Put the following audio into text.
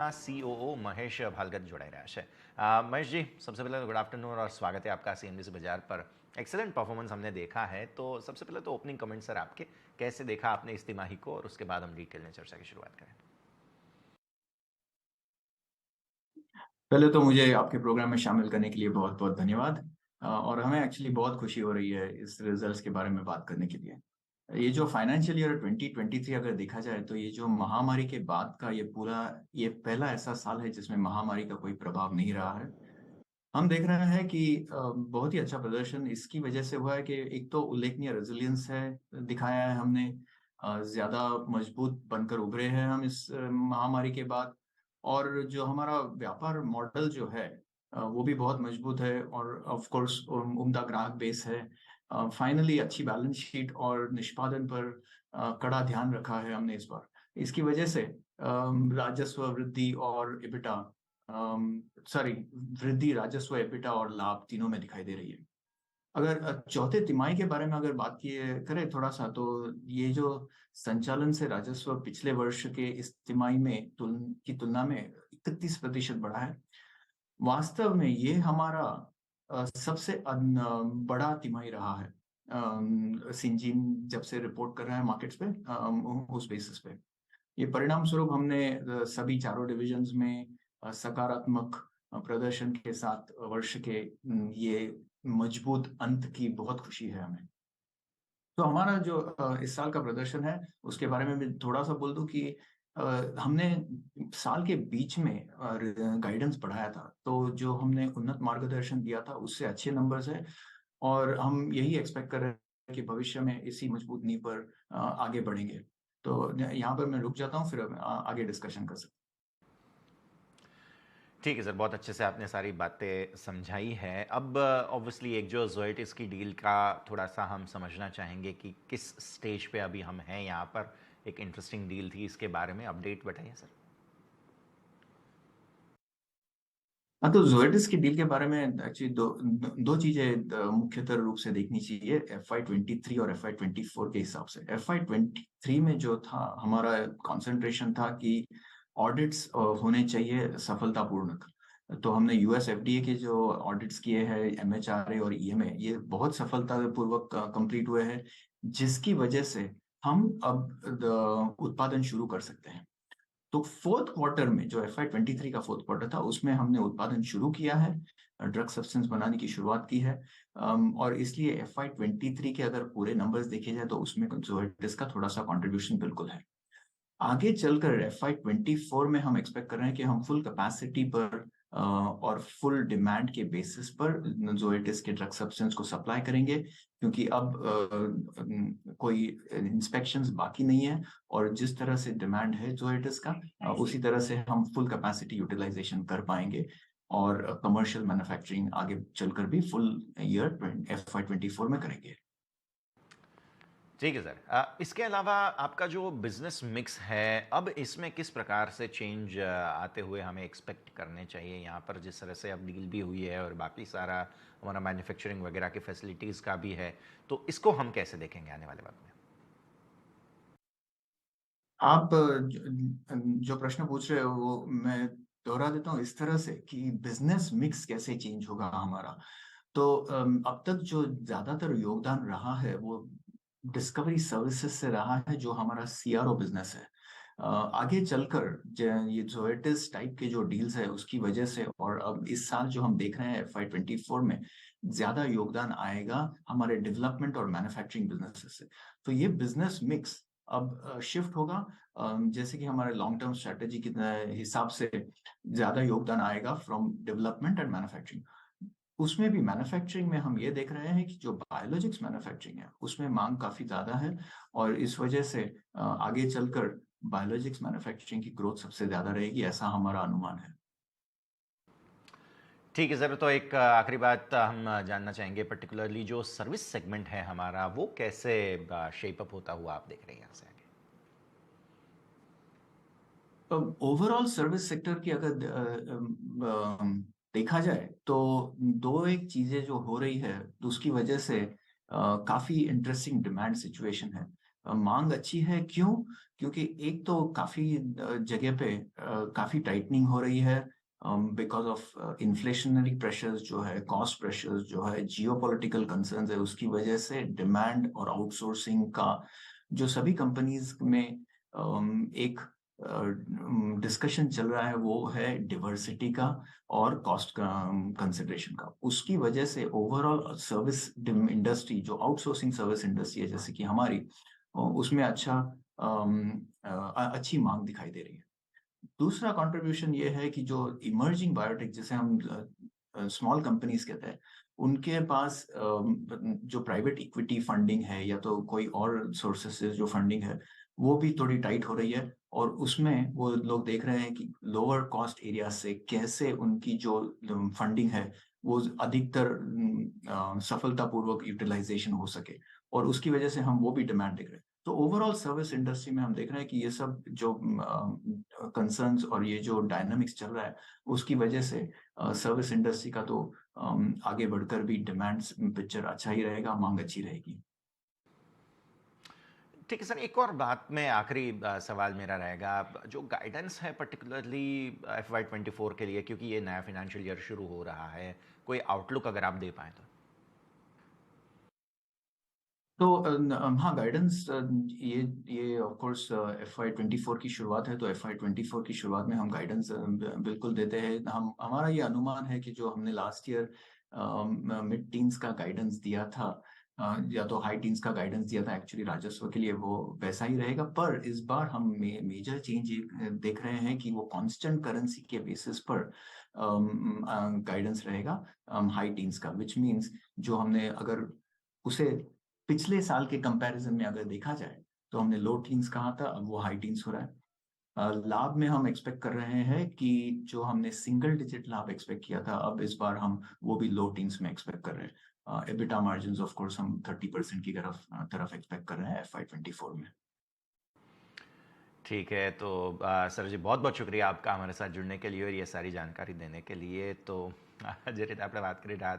COO Mahesh ભાલગત જોડાઈ રહ્યા છે। મહેશજી, सबसे पहले तो गुड आफ्टरनून और स्वागत है आपका CNBC बाजार पर। एक्सेलेंट परफॉर्मेंस हमने देखा है, तो सबसे पहले तो ओपनिंग कमेंट सर आपके, कैसे देखा आपने इस तिमाही को, और उसके बाद हम डिटेल में चर्चा की शुरुआत करें। पहले तो मुझे आपके प्रोग्राम में शामिल करने के लिए बहुत बहुत धन्यवाद। और हमें एक्चुअली बहुत खुशी हो रही है इस रिजल्ट्स के बारे में बात करने के लिए। ये जो फाइनेंशियल ईयर 2023 अगर देखा जाए तो ये जो महामारी के बाद का ये पहला ऐसा साल है जिसमें महामारी का कोई प्रभाव नहीं रहा है। हम देख रहे हैं कि बहुत ही अच्छा प्रदर्शन इसकी वजह से हुआ है कि एक तो उल्लेखनीय रेजिलियंस है दिखाया है हमने। ज्यादा मजबूत बनकर उभरे हैं हम इस महामारी के बाद। और जो हमारा व्यापार मॉडल जो है वो भी बहुत मजबूत है, और ऑफ कोर्स उम्दा ग्राहक बेस है। फाइनली अच्छी बैलेंस शीट और निष्पादन पर कड़ा ध्यान रखा है हमने इस बार। इसकी वजह से राजस्व वृद्धि और एबिटा सॉरी वृद्धि राजस्व, एबिटा और लाभ तीनों में दिखाई दे रही है। अगर चौथे तिमाही के बारे में अगर बात किए करें थोड़ा सा, तो ये जो संचालन से राजस्व पिछले वर्ष के इस तिमाही में की तुलना में 31% बढ़ा है। वास्तव में ये हमारा सबसे बड़ा तिमाही रहा है। सिंजीन जब से रिपोर्ट कर रहा है मार्केट्स पे, उस बेसिस पे ये परिणाम स्वरूप हमने सभी चारों डिविजन्स में सकारात्मक प्रदर्शन के साथ वर्ष के ये मजबूत अंत की बहुत खुशी है हमें। तो हमारा जो इस साल का प्रदर्शन है उसके बारे में भी थोड़ा सा बोल दूं कि हमने साल के बीच में गाइडेंस बढ़ाया था, तो जो हमने उन्नत मार्गदर्शन दिया था उससे अच्छे नंबर्स है। और हम यही एक्सपेक्ट कर रहे हैं कि भविष्य में इसी मजबूत नींव पर आगे बढ़ेंगे। तो यहाँ पर मैं रुक जाता हूँ, फिर आगे डिस्कशन कर सकते हैं। ठीक है सर, बहुत अच्छे से आपने सारी बातें समझाई है। अब ऑब्वियसली एक जो जोएटिस की डील का थोड़ा सा हम समझना चाहेंगे कि किस स्टेज पे अभी हम हैं। यहाँ पर एक इंटरेस्टिंग डील थी, इसके बारे में अपडेट बताइए सर। हाँ, तो जोएटिस की डील के बारे में एक्चुअली दो चीजें मुख्यतर रूप से देखनी चाहिए FY23 और FY24 के हिसाब से। FY23 में जो था हमारा कंसंट्रेशन था कि ऑडिट्स होने चाहिए सफलतापूर्ण। तो हमने US FDA के जो ऑडिट्स किए हैं, MHRA और EMA, ये बहुत सफलतापूर्वक कंप्लीट हुए हैं, जिसकी वजह से हम अब उत्पादन शुरू कर सकते हैं। तो फोर्थ क्वार्टर में जो FY23 का फोर्थ क्वार्टर था उसमें हमने उत्पादन शुरू किया है, ड्रग सब्सटेंस बनाने की शुरुआत की है। और इसलिए FY23 के अगर पूरे नंबर्स देखे जाए तो उसमें जोएटिस का थोड़ा सा कंट्रीब्यूशन बिल्कुल है। आगे चलकर FY24 में हम एक्सपेक्ट कर रहे हैं कि हम फुल कैपेसिटी पर और फुल डिमांड के बेसिस पर जोएटिस के ड्रग सब्सटेंस को सप्लाई करेंगे, क्योंकि अब कोई इंस्पेक्शंस बाकी नहीं है। और जिस तरह से डिमांड है जोएटिस का, उसी तरह से हम फुल कैपेसिटी यूटिलाइजेशन कर पाएंगे, और कमर्शियल मैन्युफैक्चरिंग आगे चलकर भी फुल ईयर FY24 में करेंगे। ठीक है सर। इसके अलावा आपका जो बिजनेस मिक्स है, अब इसमें किस प्रकार से चेंज आते हुए हमें एक्सपेक्ट करने चाहिए। यहाँ पर जिस तरह से अब डील भी हुई है और बाकी सारा हमारा मैन्युफैक्चरिंग वगैरह की फैसिलिटीज़ का भी है, तो इसको हम कैसे देखेंगे आने वाले वक्त में। आप जो प्रश्न पूछ रहे हो वो मैं दोहरा देता हूँ इस तरह से कि बिजनेस मिक्स कैसे चेंज होगा हमारा। तो अब तक जो ज्यादातर योगदान रहा है वो डिस्कवरी सर्विसेज से रहा है, जो हमारा CRO बिजनेस है। आगे चलकर ये जोएटिस टाइप के जो डील्स है उसकी वजह से, और अब इस साल जो हम देख रहे हैं FY24 में, ज्यादा योगदान आएगा हमारे डेवलपमेंट और मैन्युफैक्चरिंग बिजनेस से। तो ये बिजनेस मिक्स अब शिफ्ट होगा, जैसे कि हमारे लॉन्ग टर्म स्ट्रेटेजी के हिसाब से ज्यादा योगदान आएगा फ्रॉम डेवलपमेंट एंड मैन्युफैक्चरिंग। उसमें भी मैन्युफैक्चरिंग में हम ये देख रहे हैं कि जो बायोलॉजिक्स मैन्युफैक्चरिंग है उसमें मांग काफी ज्यादा है, और इस वजह से आगे चलकर बायोलॉजिक्स मैन्युफैक्चरिंग की ग्रोथ सबसे ज्यादा रहेगी, ऐसा हमारा अनुमान है। ठीक है सर, तो एक आखिरी बात हम जानना चाहेंगे, पर्टिकुलरली जो सर्विस सेगमेंट है हमारा, वो कैसे शेप अप होता हुआ आप देख रहे हैं यहाँ से आगे। ओवरऑल सर्विस सेक्टर की अगर देखा जाए तो दो एक चीजें जो हो रही है तो उसकी वजह से काफी इंटरेस्टिंग डिमांड सिचुएशन है। मांग अच्छी है, क्यों? क्योंकि एक तो काफ़ी जगह पे काफ़ी टाइटनिंग हो रही है बिकॉज़ ऑफ इन्फ्लेशनरी प्रेशर्स जो है, कॉस्ट प्रेशर्स जो है, जियोपॉलिटिकल कंसर्न्स है, उसकी वजह से डिमांड और आउटसोर्सिंग का जो सभी कंपनीज़ में एक डिस्कशन चल रहा है, वो है डाइवर्सिटी का और कॉस्ट का कंसिडरेशन का। उसकी वजह से ओवरऑल सर्विस इंडस्ट्री जो आउटसोर्सिंग सर्विस इंडस्ट्री है जैसे कि हमारी उसमें अच्छी मांग दिखाई दे रही है। दूसरा कंट्रीब्यूशन ये है कि जो इमर्जिंग बायोटेक जिसे हम स्मॉल कंपनीज कहते हैं, उनके पास जो प्राइवेट इक्विटी फंडिंग है या तो कोई और सोर्सेस से जो फंडिंग है, वो भी थोड़ी टाइट हो रही है और उसमें वो लोग देख रहे हैं कि लोअर कॉस्ट एरिया से कैसे उनकी जो फंडिंग है, वो अधिकतर सफलतापूर्वक यूटिलाइजेशन हो सके और उसकी वजह से हम वो भी डिमांड देख रहे हैं। तो ओवरऑल सर्विस इंडस्ट्री में हम देख रहे हैं कि ये सब जो कंसर्न्स और ये जो डायनामिक्स चल रहा है उसकी वजह से सर्विस इंडस्ट्री का तो आगे बढ़कर भी डिमांड पिक्चर अच्छा ही रहेगा, मांग अच्छी रहेगी। ठीक है सर, एक और बात में आखिरी सवाल मेरा रहेगा, जो गाइडेंस है पर्टिकुलरली FY24 के लिए, क्योंकि ये नया फाइनेंशियल ईयर शुरू हो रहा है, कोई आउटलुक अगर आप दे पाएँ तो? तो हाँ गाइडेंस ये ऑफ कोर्स FY24 की शुरुआत है, तो FY24 की शुरुआत में हम गाइडेंस बिल्कुल देते हैं। हम हमारा ये अनुमान है कि जो हमने लास्ट ईयर मिड टीन्स का गाइडेंस दिया था या तो हाई टीन्स का गाइडेंस दिया था एक्चुअली राजस्व के लिए, वो वैसा ही रहेगा। पर इस बार हम मेजर चेंज देख रहे हैं कि वो कांस्टेंट करेंसी के बेसिस पर गाइडेंस रहेगा हाई टीन्स का, विच मीन्स जो हमने अगर उसे पिछले साल के कंपैरिजन में अगर देखा जाए तो हमने लो टीन्स कहा था, अब वो हाई टीन्स हो रहा है। लाभ में हम एक्सपेक्ट कर रहे हैं कि जो हमने सिंगल डिजिट लाभ एक्सपेक्ट किया था, अब इस बार हम वो भी लो टीन्स में एक्सपेक्ट कर रहे हैं। एबिटा मार्जिन ऑफ कोर्स हम 30% की तरफ एक्सपेक्ट कर रहे हैं FY24 में। ठीक है, तो सर जी बहुत-बहुत शुक्रिया आपका हमारे साथ जुड़ने के लिए और ये सारी जानकारी देने के लिए। तो જે રીતે આપણે વાત કરી રહ્યા